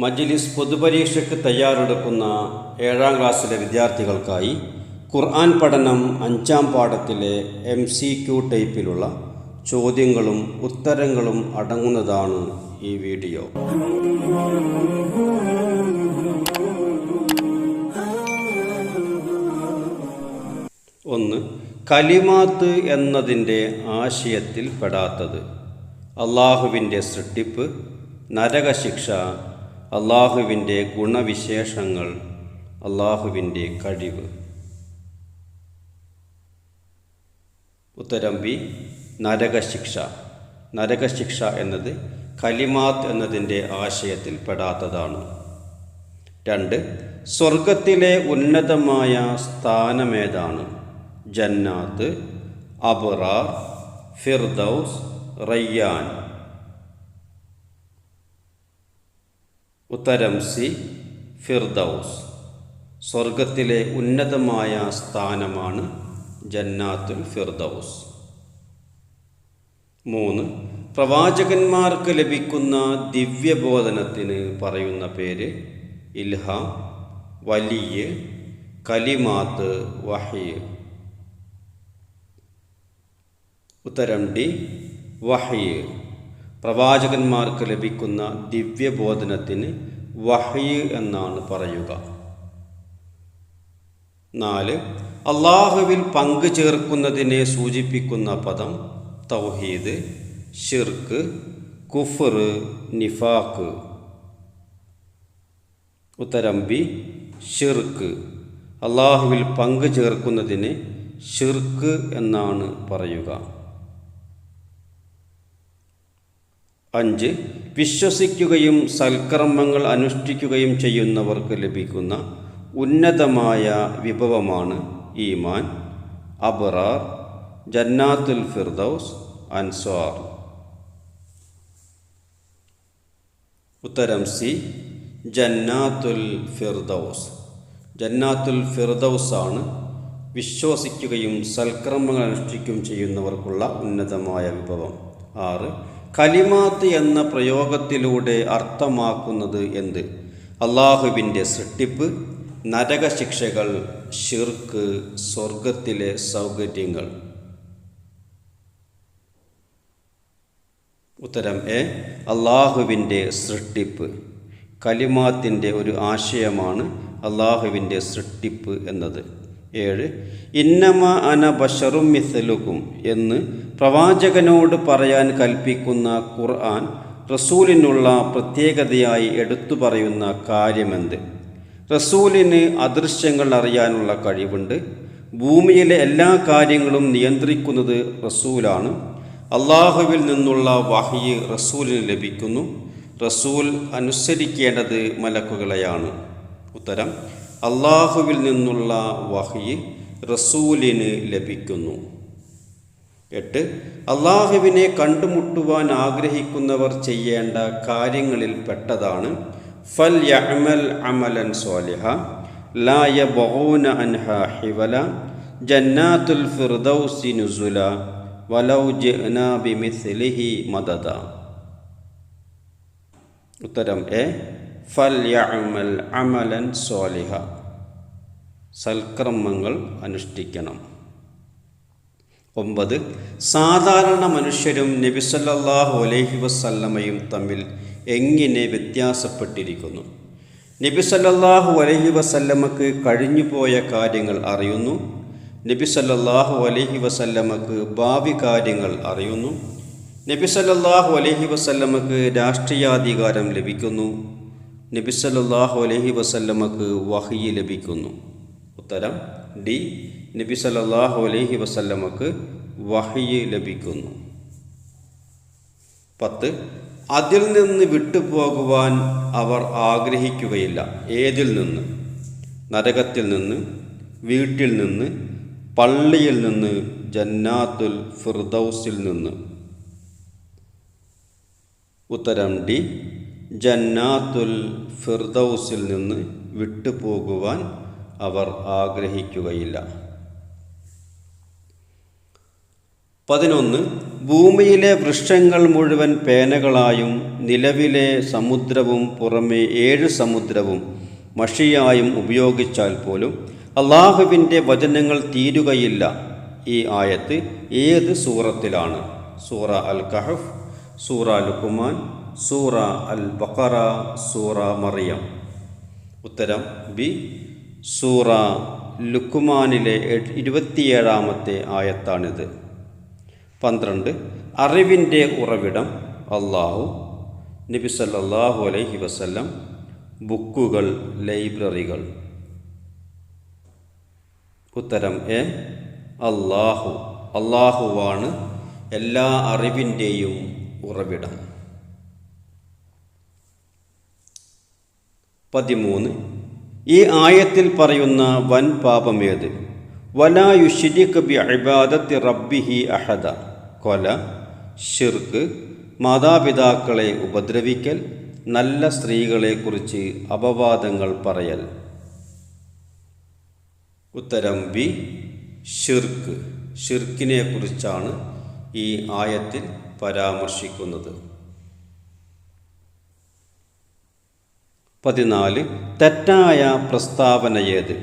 മജ്ലിസ് പൊതുപരീക്ഷയ്ക്ക് തയ്യാറെടുക്കുന്ന 7ാം ക്ലാസ്സിലെ വിദ്യാർത്ഥികൾക്കായി ഖുർആൻ പഠനം 5ാം പാഠത്തിലെ MCQ ടൈപ്പിലുള്ള ചോദ്യങ്ങളും ഉത്തരങ്ങളും അടങ്ങുന്നതാണ് ഈ വീഡിയോ. ഒന്ന്, കലിമാത്ത് എന്നതിൻ്റെ ആശയത്തിൽ പെടാത്തത്: അള്ളാഹുവിൻ്റെ സൃഷ്ടിപ്പ്, നരകശിക്ഷ, അള്ളാഹുവിൻ്റെ ഗുണവിശേഷങ്ങൾ, അള്ളാഹുവിൻ്റെ കഴിവ്. ഉത്തരം ബി, നരകശിക്ഷ. നരകശിക്ഷ എന്നത് കലിമാത്ത് എന്നതിൻ്റെ ആശയത്തിൽ പെടാത്തതാണ്. 2, സ്വർഗത്തിലെ ഉന്നതമായ സ്ഥാനമേതാണ്? ജന്നാത്ത്, അബ്റാർ, ഫിർദൗസ്, റയ്യാൻ. ഉത്തരം സി, ഫിർദൗസ്. സ്വർഗത്തിലെ ഉന്നതമായ സ്ഥാനമാണ് ജന്നാത്തുൽ ഫിർദൗസ്. 3, പ്രവാചകന്മാർക്ക് ലഭിക്കുന്ന ദിവ്യബോധനത്തിന് പറയുന്ന പേര്? ഇൽഹാം, വലിയ്, കലിമാത്ത്, വഹ്യ്. ഉത്തരം ഡി, വഹ്യ്. പ്രവാചകന്മാർക്ക് ലഭിക്കുന്ന ദിവ്യബോധനത്തിന് വഹ്യ് എന്നാണ് പറയുക. 4, അള്ളാഹുവിൽ പങ്കു ചേർക്കുന്നതിനെ സൂചിപ്പിക്കുന്ന പദം? തൗഹീദ്, ശിർക്ക്, കുഫ്ർ, നിഫാഖ്. ഉത്തരം ബി, ഷിർക്ക്. അള്ളാഹുവിൽ പങ്കു ചേർക്കുന്നതിന് ഷിർക്ക് എന്നാണ് പറയുക. 5, വിശ്വസിക്കുകയും സൽക്കർമ്മങ്ങൾ അനുഷ്ഠിക്കുകയും ചെയ്യുന്നവർക്ക് ലഭിക്കുന്ന ഉന്നതമായ വിഭവമാണ് ഈമാൻ, അബ്റാർ, ജന്നാത്തുൽ ഫിർദൗസ്, അൻസ്വാർ. ഉത്തരം സി, ജന്നാത്തുൽ ഫിർദൗസ്. ജന്നാത്തുൽ ഫിർദൗസ് ആണ് വിശ്വസിക്കുകയും സൽക്കർമ്മങ്ങൾ അനുഷ്ഠിക്കുകയും ചെയ്യുന്നവർക്കുള്ള ഉന്നതമായ വിഭവം. 6, കലിമാത്ത് എന്ന പ്രയോഗത്തിലൂടെ അർത്ഥമാക്കുന്നത് എന്ത്? അള്ളാഹുവിൻ്റെ സൃഷ്ടിപ്പ്, നരകശിക്ഷകൾ, ശിർക്ക്, സ്വർഗത്തിലെ സൗകര്യങ്ങൾ. ഉത്തരം എ, അള്ളാഹുവിൻ്റെ സൃഷ്ടിപ്പ്. കലിമാത്തിൻ്റെ ഒരു ആശയമാണ് അള്ളാഹുവിൻ്റെ സൃഷ്ടിപ്പ് എന്നത്. 7, ഇന്നമ അന ബശറും മിസ്ലുക്കും എന്ന് പ്രവാചകനോട് പറയാൻ കൽപ്പിക്കുന്ന ഖുർആൻ റസൂലിനുള്ള പ്രത്യേകതയായി എടുത്തു പറയുന്ന കാര്യമെന്ത്? റസൂലിന് അദൃശ്യങ്ങൾ അറിയാനുള്ള കഴിവുണ്ട്. ഭൂമിയിലെ എല്ലാ കാര്യങ്ങളും നിയന്ത്രിക്കുന്നത് റസൂലാണ്. അള്ളാഹുവിൽ നിന്നുള്ള വഹ്യ് റസൂലിന് ലഭിക്കുന്നു. റസൂൽ അനുസരിക്കേണ്ടത് മലക്കുകളെയാണ്. ഉത്തരം, അള്ളാഹുവിൽ നിന്നുള്ള വഹ്യ് റസൂലിന് ലഭിക്കുന്നു. 8, അള്ളാഹുവിനെ കണ്ടുമുട്ടുവാൻ ആഗ്രഹിക്കുന്നവർ ചെയ്യേണ്ട കാര്യങ്ങളിൽ പെട്ടതാണ്? ഫൽ യഅമൽ അമലൻ സ്വാലിഹ, ലാ യബഗൂന അൻഹാ ഹിവല, ജന്നാത്തുൽ ഫിർദൗസി നുസുല, വലൗ ജിഅനാ ബിമിസ്ലിഹി മദദ. ഉത്തരം എ, ഫൽ യഅമൽ അമലൻ സ്വാലിഹ. സൽക്കർമ്മങ്ങൾ അനുഷ്ഠിക്കണം. 9, സാധാരണ മനുഷ്യരും നബി സല്ലല്ലാഹു അലൈഹി വസല്ലമയും തമ്മിൽ എങ്ങനെ വ്യത്യാസപ്പെട്ടിരിക്കുന്നു? നബി സല്ലല്ലാഹു അലൈഹി വസല്ലമക്ക് കഴിഞ്ഞുപോയ കാര്യങ്ങൾ അറിയുന്നു. നബി സല്ലല്ലാഹു അലൈഹി വസല്ലമക്ക് ഭാവി കാര്യങ്ങൾ അറിയുന്നു. നബി സല്ലല്ലാഹു അലൈഹി വസല്ലമക്ക് രാഷ്ട്രീയാധികാരം ലഭിക്കുന്നു. നബി സല്ലല്ലാഹു അലൈഹി വസല്ലമക്ക് വഹ്യ് ലഭിക്കുന്നു. ഉത്തരം ഡി, നബി സല്ലല്ലാഹു അലൈഹി വസല്ലമക്ക് വഹ്യ് ലഭിക്കുന്നു. 10, അതിൽ നിന്ന് വിട്ടുപോകുവാൻ അവർ ആഗ്രഹിക്കുകയില്ല. ഏതിൽ നിന്ന്? നരകത്തിൽ നിന്ന്, വീട്ടിൽ നിന്ന്, പള്ളിയിൽ നിന്ന്, ജന്നാത്തുൽ ഫിർദൗസിൽ നിന്ന്. ഉത്തരം ഡി, ജന്നാത്തുൽ ഫിർദൗസിൽ നിന്ന് വിട്ടുപോകുവാൻ അവർ ആഗ്രഹിക്കുകയില്ല. 11. ഭൂമിയിലെ വൃക്ഷങ്ങൾ മുഴുവൻ പേനകളായും നിലവിലെ സമുദ്രവും പുറമെ 7 സമുദ്രവും മഷിയായും ഉപയോഗിച്ചാൽ പോലും അള്ളാഹുവിൻ്റെ വചനങ്ങൾ തീരുകയില്ല. ഈ ആയത്ത് ഏത് സൂറത്തിലാണ്? സൂറ അൽ കഹഫ്, സൂറ ലുഖ്മാൻ, സൂറ അൽ ബഖറ, സൂറ മറിയം. ഉത്തരം ബി, സൂറ ലുഖ്മാനിലെ 27-ാമത്തെ ആയത്താണിത്. 12. അറിവിൻ്റെ ഉറവിടം അള്ളാഹു, നബി സല്ലല്ലാഹു അലൈഹി വസല്ലം, ബുക്കുകൾ, ലൈബ്രറികൾ. ഉത്തരം എ, അള്ളാഹു. അള്ളാഹുവാണ് എല്ലാ അറിവിൻ്റെയും ഉറവിടം. 13. ഈ ആയത്തിൽ പറയുന്ന വൻ പാപമേത്? വലാ യുശ്രിക് ബിഇബാദത്തി റബ്ബിഹി അഹദ. കൊല, ശിർക്ക്, മാതാപിതാക്കളെ ഉപദ്രവിക്കൽ, നല്ല സ്ത്രീകളെക്കുറിച്ച് അപവാദങ്ങൾ പറയൽ. ഉത്തരം ബി, ഷിർക്ക്. ഷിർക്കിനെ കുറിച്ചാണ് ഈ ആയത്തിൽ പരാമർശിക്കുന്നത്. 14. തെറ്റായ പ്രസ്താവന ഏത്?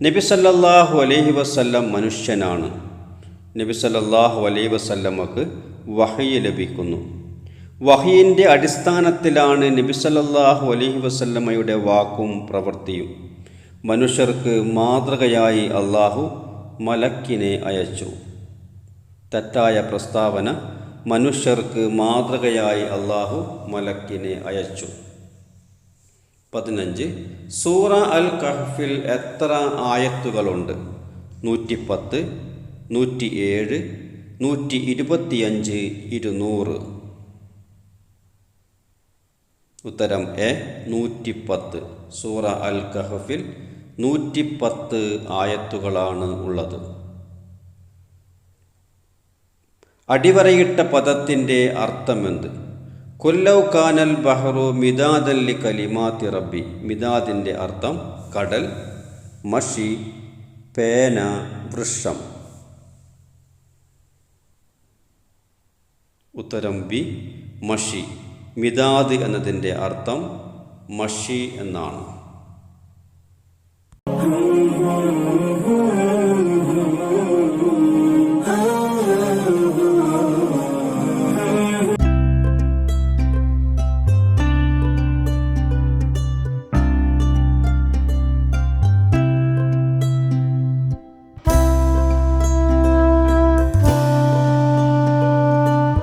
നബി സല്ലല്ലാഹു അലൈഹി വസല്ലം മനുഷ്യനാണ്. നബി സല്ലല്ലാഹു അലൈഹി വസല്ലമക്ക് വഹ്യ് ലഭിക്കുന്നു. വഹ്യിൻ്റെ അടിസ്ഥാനത്തിലാണ് നബി സല്ലല്ലാഹു അലൈഹി വസല്ലമയുടെ വാക്കും പ്രവൃത്തിയും. മനുഷ്യർക്ക് മാതൃകയായി അള്ളാഹു മലക്കിനെ അയച്ചു. തെറ്റായ പ്രസ്താവന: മനുഷ്യർക്ക് മാതൃകയായി അള്ളാഹു മലക്കിനെ അയച്ചു. 15. സൂറ അൽ കഹ്ഫിൽ എത്ര ആയത്തുകളുണ്ട്? 110, 107, 125, 200. ഉത്തരം എ, 110. സൂറ അൽ കഹ്ഫിൽ 110 ആയത്തുകളാണ് ഉള്ളത്. അടിവരയിട്ട പദത്തിൻ്റെ അർത്ഥമെന്ത്? കുല്ലൗ കാനൽ ബഹ്റു മിദാദൻ ലി കലിമാത്തി റബ്ബി. മിദാദിൻ്റെ അർത്ഥം കടൽ, മഷി, പേന, വൃക്ഷം. ഉത്തരം ബി, മഷി. മിദാദ് എന്നതിൻ്റെ അർത്ഥം മഷി എന്നാണ്.